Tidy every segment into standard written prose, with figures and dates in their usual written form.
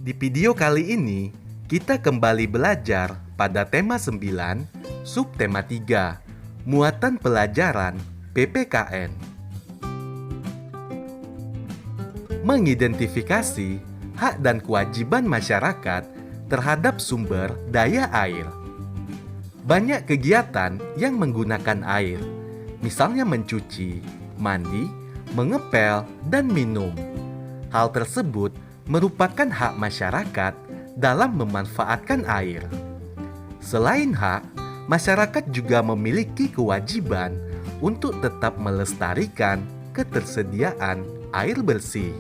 Di video kali ini, kita kembali belajar pada tema 9, subtema 3, muatan pelajaran PPKN. Mengidentifikasi hak dan kewajiban masyarakat terhadap sumber daya air. Banyak kegiatan yang menggunakan air, misalnya mencuci, mandi, mengepel, dan minum. Hal tersebut merupakan hak masyarakat dalam memanfaatkan air. Selain hak, masyarakat juga memiliki kewajiban untuk tetap melestarikan ketersediaan air bersih.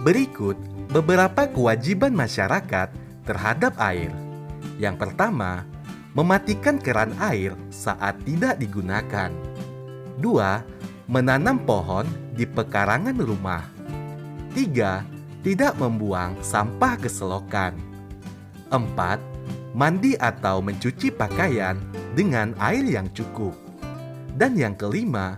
Berikut beberapa kewajiban masyarakat terhadap air. Yang pertama, mematikan keran air saat tidak digunakan. 2. Menanam pohon di pekarangan rumah. 3. Tidak membuang sampah ke selokan. 4. Mandi atau mencuci pakaian dengan air yang cukup. Dan yang kelima,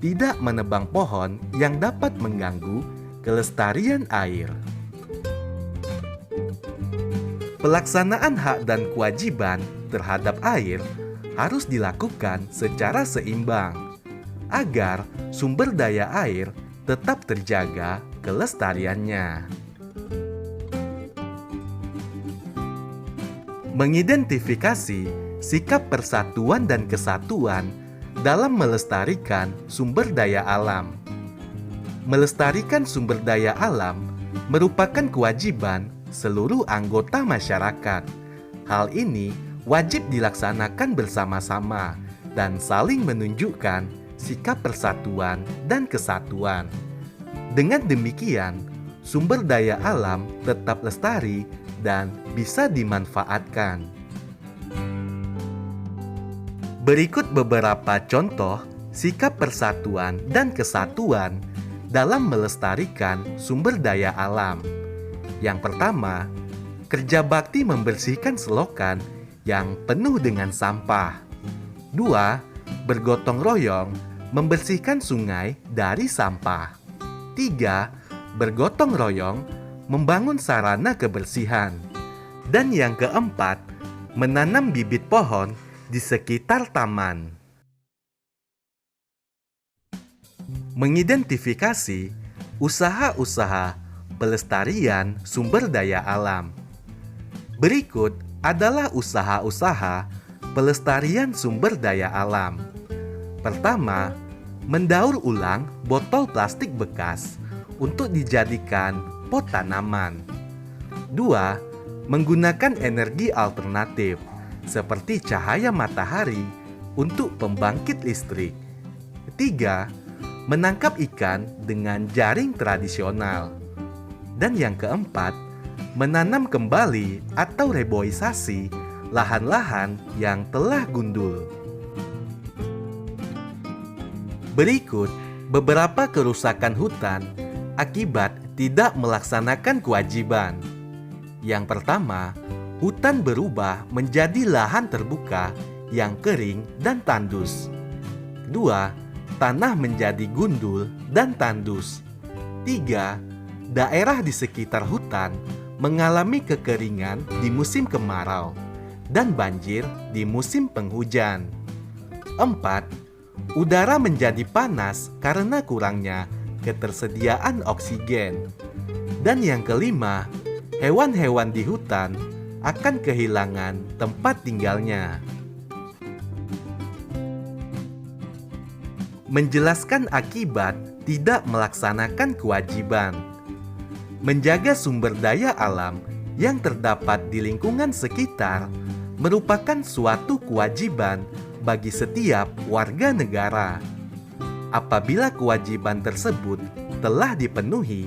tidak menebang pohon yang dapat mengganggu kelestarian air. Pelaksanaan hak dan kewajiban terhadap air harus dilakukan secara seimbang agar sumber daya air tetap terjaga kelestariannya. Mengidentifikasi sikap persatuan dan kesatuan dalam melestarikan sumber daya alam. Melestarikan sumber daya alam merupakan kewajiban seluruh anggota masyarakat. Hal ini wajib dilaksanakan bersama-sama dan saling menunjukkan sikap persatuan dan kesatuan. Dengan demikian, sumber daya alam tetap lestari dan bisa dimanfaatkan. Berikut beberapa contoh sikap persatuan dan kesatuan dalam melestarikan sumber daya alam. Yang pertama, kerja bakti membersihkan selokan yang penuh dengan sampah. 2. Bergotong royong membersihkan sungai dari sampah. 3. Bergotong royong membangun sarana kebersihan. Dan yang keempat, menanam bibit pohon di sekitar taman. Mengidentifikasi usaha-usaha pelestarian sumber daya alam. Berikut adalah usaha-usaha pelestarian sumber daya alam. Pertama, mendaur ulang botol plastik bekas untuk dijadikan pot tanaman. 2. Menggunakan energi alternatif seperti cahaya matahari untuk pembangkit listrik. 3. Menangkap ikan dengan jaring tradisional. Dan yang keempat, menanam kembali atau reboisasi lahan-lahan yang telah gundul. Berikut beberapa kerusakan hutan akibat tidak melaksanakan kewajiban. Yang pertama, hutan berubah menjadi lahan terbuka yang kering dan tandus. 2. Tanah menjadi gundul dan tandus. 3. Daerah di sekitar hutan mengalami kekeringan di musim kemarau dan banjir di musim penghujan. 4. Udara menjadi panas karena kurangnya ketersediaan oksigen. Dan yang kelima, hewan-hewan di hutan akan kehilangan tempat tinggalnya. Menjelaskan akibat tidak melaksanakan kewajiban. Menjaga sumber daya alam yang terdapat di lingkungan sekitar merupakan suatu kewajiban bagi setiap warga negara. Apabila kewajiban tersebut telah dipenuhi,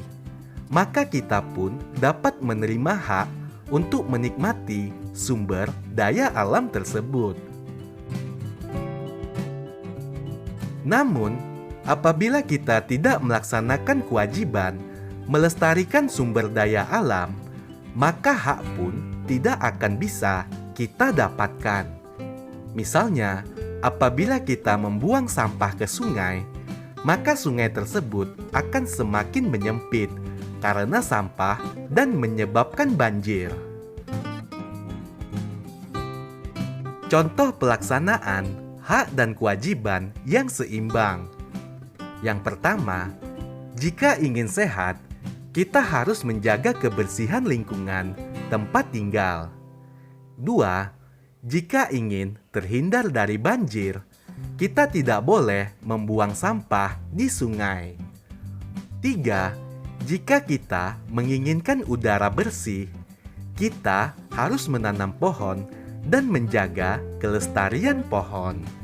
maka kita pun dapat menerima hak untuk menikmati sumber daya alam tersebut. Namun, apabila kita tidak melaksanakan kewajiban melestarikan sumber daya alam, maka hak pun tidak akan bisa kita dapatkan. Misalnya, apabila kita membuang sampah ke sungai, maka sungai tersebut akan semakin menyempit karena sampah dan menyebabkan banjir. Contoh pelaksanaan hak dan kewajiban yang seimbang. Yang pertama, jika ingin sehat, kita harus menjaga kebersihan lingkungan tempat tinggal. 2. Jika ingin terhindar dari banjir, kita tidak boleh membuang sampah di sungai. 3. Jika kita menginginkan udara bersih, kita harus menanam pohon dan menjaga kelestarian pohon.